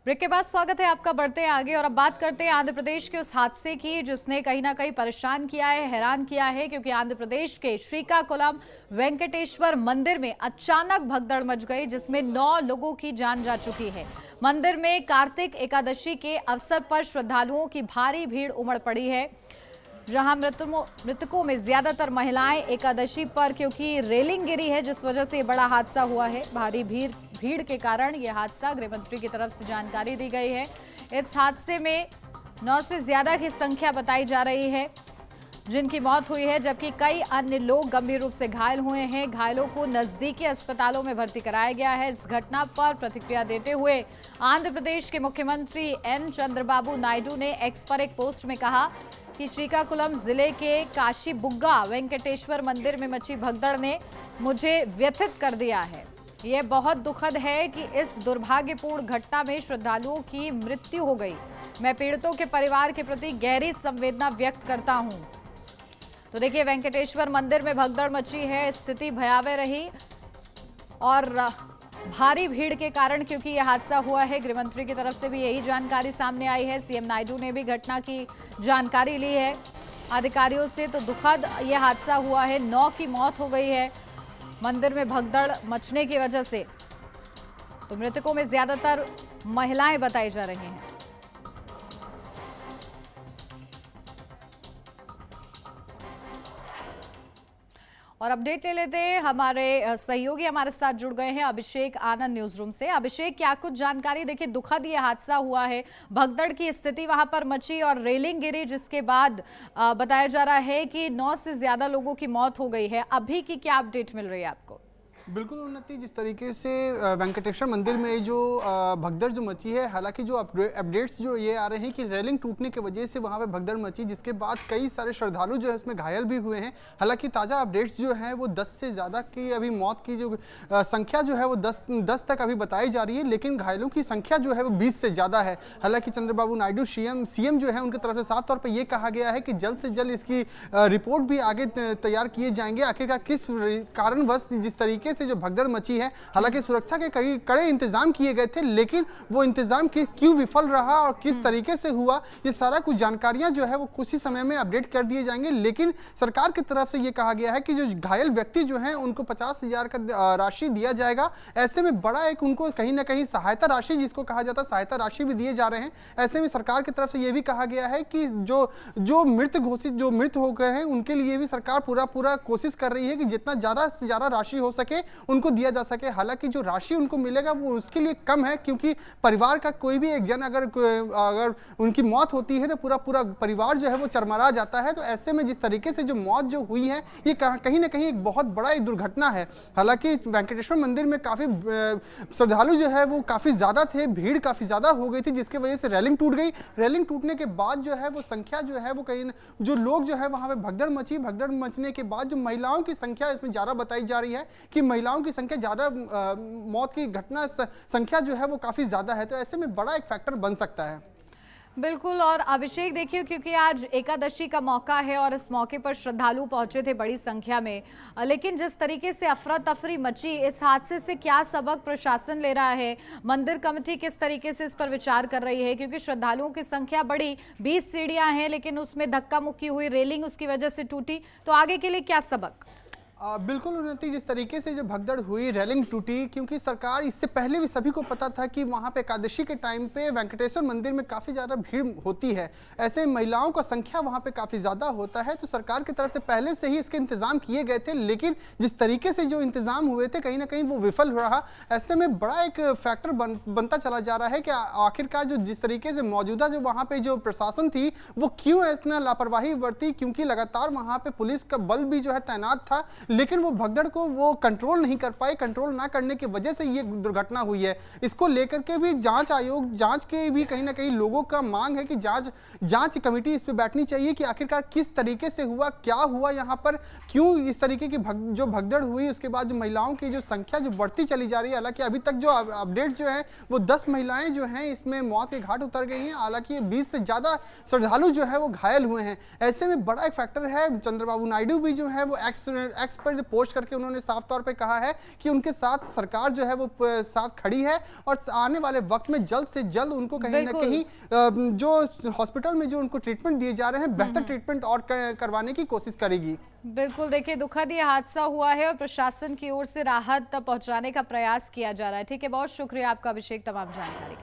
Break के बाद स्वागत है आपका। बढ़ते हैं आगे और अब बात करते हैं आंध्र प्रदेश के उस हादसे की जिसने कहीं ना कहीं परेशान किया है, हैरान किया है, क्योंकि आंध्र प्रदेश के श्रीकाकुलम वेंकटेश्वर मंदिर में अचानक भगदड़ मच गई जिसमें 9 लोगों की जान जा चुकी है। मंदिर में कार्तिक एकादशी के अवसर पर श्रद्धालुओं की भारी भीड़ उमड़ पड़ी है, जहां मृतकों में ज्यादातर महिलाएं एकादशी पर क्योंकि रेलिंग गिरी है जिस वजह से बड़ा हादसा हुआ है। भारी भीड़ के कारण यह हादसा गृह मंत्री की तरफ से जानकारी दी गई है। इस हादसे में 9 से ज्यादा की संख्या बताई जा रही है जिनकी मौत हुई है, जबकि कई अन्य लोग गंभीर रूप से घायल हुए हैं। घायलों को नजदीकी अस्पतालों में भर्ती कराया गया है। इस घटना पर प्रतिक्रिया देते हुए आंध्र प्रदेश के मुख्यमंत्री एन चंद्रबाबू नायडू ने एक्स पर एक पोस्ट में कहा कि श्रीकाकुलम जिले के काशीबुग्गा वेंकटेश्वर मंदिर में मची भगदड़ ने मुझे व्यथित कर दिया है। यह बहुत दुखद है कि इस दुर्भाग्यपूर्ण घटना में श्रद्धालुओं की मृत्यु हो गई। मैं पीड़ितों के परिवार के प्रति गहरी संवेदना व्यक्त करता हूं। तो देखिए, वेंकटेश्वर मंदिर में भगदड़ मची है, स्थिति भयावह रही और भारी भीड़ के कारण क्योंकि यह हादसा हुआ है। गृह मंत्री की तरफ से भी यही जानकारी सामने आई है। सीएम नायडू ने भी घटना की जानकारी ली है अधिकारियों से। तो दुखद यह हादसा हुआ है, 9 की मौत हो गई है मंदिर में भगदड़ मचने की वजह से। तो मृतकों में ज्यादातर महिलाएं बताई जा रही हैं। और अपडेट ले लेते हैं, हमारे सहयोगी हमारे साथ जुड़ गए हैं अभिषेक आनंद न्यूज रूम से। अभिषेक, क्या कुछ जानकारी? देखिए, दुखद ये हादसा हुआ है, भगदड़ की स्थिति वहां पर मची और रेलिंग गिरी जिसके बाद बताया जा रहा है कि 9 से ज्यादा लोगों की मौत हो गई है। अभी की क्या अपडेट मिल रही है आपको? बिल्कुल उन्नति, जिस तरीके से वेंकटेश्वर मंदिर में जो भगदड़ जो मची है, हालांकि जो अपडेट्स जो ये आ रहे हैं कि रेलिंग टूटने की वजह से वहां पे भगदड़ मची, जिसके बाद कई सारे श्रद्धालु जो है उसमें घायल भी हुए हैं। हालांकि ताज़ा अपडेट्स जो हैं वो 10 से ज़्यादा की अभी मौत की जो संख्या जो है वो 10 तक अभी बताई जा रही है, लेकिन घायलों की संख्या जो है वो 20 से ज़्यादा है। हालांकि चंद्रबाबू नायडू सीएम जो है उनकी तरफ से साफ तौर पर यह कहा गया है कि जल्द से जल्द इसकी रिपोर्ट भी आगे तैयार किए जाएंगे, आखिरकार किस कारणवश जिस तरीके से जो भगदड़ मची है। हालांकि सुरक्षा के कड़े इंतजाम किए गए थे, लेकिन वो इंतजाम क्यों विफल रहा और किस तरीके से हुआ, ये सारा कुछ जानकारियां जो है वो कुछ ही समय में अपडेट कर दिए जाएंगे। लेकिन सरकार की तरफ से ये कहा गया है कि जो घायल व्यक्ति जो हैं उनको 50,000 का राशि दिया जाएगा। ऐसे में बड़ा एक उनको कहीं ना कहीं सहायता राशि, जिसको कहा जाता है सहायता राशि, भी दिए जा रहे हैं। ऐसे में सरकार की तरफ से ये भी कहा गया है कि जो मृत हो गए हैं उनके लिए भी सरकार पूरा कोशिश कर रही है कि जितना ज्यादा से ज्यादा राशि हो सके उनको दिया जा सके। हालांकि जो राशि उनको मिलेगा वो उसके लिए कम है, क्योंकि परिवार का कोई भी एक जन अगर उनकी मौत होती है तो पूरा परिवार जो है वो चरमरा जाता है। तो ऐसे में जिस तरीके से जो मौत जो हुई है ये कहीं ना कहीं एक बहुत बड़ा एक दुर्घटना है। हालांकि वेंकटेश्वर मंदिर में काफी श्रद्धालु जो है वो काफी ज्यादा थे, भीड़ काफी ज्यादा हो गई थी, जिसकी वजह से रेलिंग टूट गई। रेलिंग टूटने के बाद जो है वो संख्या जो है वो कहीं जो लोग जो है वहां पे भगदड़ मचने के बाद जो महिलाओं की संख्या इसमें ज्यादा बताई जा रही है कि महिलाओं की संख्या ज्यादा, मौत की घटना संख्या जो है वो काफी ज्यादा है। तो ऐसे में बड़ा एक फैक्टर बन सकता है। बिल्कुल। और अभिषेक, देखिए, क्योंकि आज एकादशी का मौका है और इस मौके पर श्रद्धालु पहुंचे थे बड़ी संख्या में, लेकिन जिस तरीके से अफरा तफरी मची, इस हादसे से क्या सबक प्रशासन ले रहा है? मंदिर कमेटी किस तरीके से इस पर विचार कर रही है? क्योंकि श्रद्धालुओं की संख्या बड़ी, 20 सीढ़ियां हैं, लेकिन उसमें धक्का मुक्की हुई, रेलिंग उसकी वजह से टूटी। तो आगे के लिए क्या सबक? बिल्कुल उन्नति, जिस तरीके से जो भगदड़ हुई, रेलिंग टूटी, क्योंकि सरकार इससे पहले भी सभी को पता था कि वहां पे एकादशी के टाइम पे वेंकटेश्वर मंदिर में काफ़ी ज़्यादा भीड़ होती है। ऐसे महिलाओं का संख्या वहां पे काफ़ी ज़्यादा होता है। तो सरकार की तरफ से पहले से ही इसके इंतजाम किए गए थे, लेकिन जिस तरीके से जो इंतजाम हुए थे कहीं ना कहीं वो विफल हो रहा। ऐसे में बड़ा एक फैक्टर बनता चला जा रहा है कि आखिरकार जो जिस तरीके से मौजूदा जो वहाँ पे जो प्रशासन थी वो क्यों इतना लापरवाही बरती, क्योंकि लगातार वहाँ पे पुलिस का बल भी जो है तैनात था, लेकिन वो भगदड़ को वो कंट्रोल नहीं कर पाए। कंट्रोल ना करने की वजह से ये दुर्घटना हुई है। इसको लेकर के भी जांच के भी कहीं ना कहीं लोगों का मांग है कि जांच कमेटी इस पे बैठनी चाहिए कि आखिरकार किस तरीके से हुआ, क्या हुआ यहाँ पर, क्यों इस तरीके की जो भगदड़ हुई। उसके बाद जो महिलाओं की जो संख्या जो बढ़ती चली जा रही है, हालांकि अभी तक जो अपडेट्स जो है वो 10 महिलाएं जो हैं इसमें मौत के घाट उतर गई हैं। हालांकि 20 से ज्यादा श्रद्धालु जो है वो घायल हुए हैं। ऐसे में बड़ा एक फैक्टर है। चंद्रबाबू नायडू भी जो है वो एक्स एक्स पर जो पोस्ट करके उन्होंने साफ तौर पे कहा है कि उनके साथ सरकार जो है वो साथ खड़ी है और आने वाले वक्त में जल्द से जल्द उनको कहीं ना कहीं जो हॉस्पिटल में जो उनको ट्रीटमेंट दिए जा रहे हैं बेहतर ट्रीटमेंट और करवाने की कोशिश करेगी। बिल्कुल, देखिए दुखद ये हादसा हुआ है और प्रशासन की ओर से राहत पहुंचाने का प्रयास किया जा रहा है। ठीक है, बहुत शुक्रिया आपका अभिषेक तमाम जानकारी।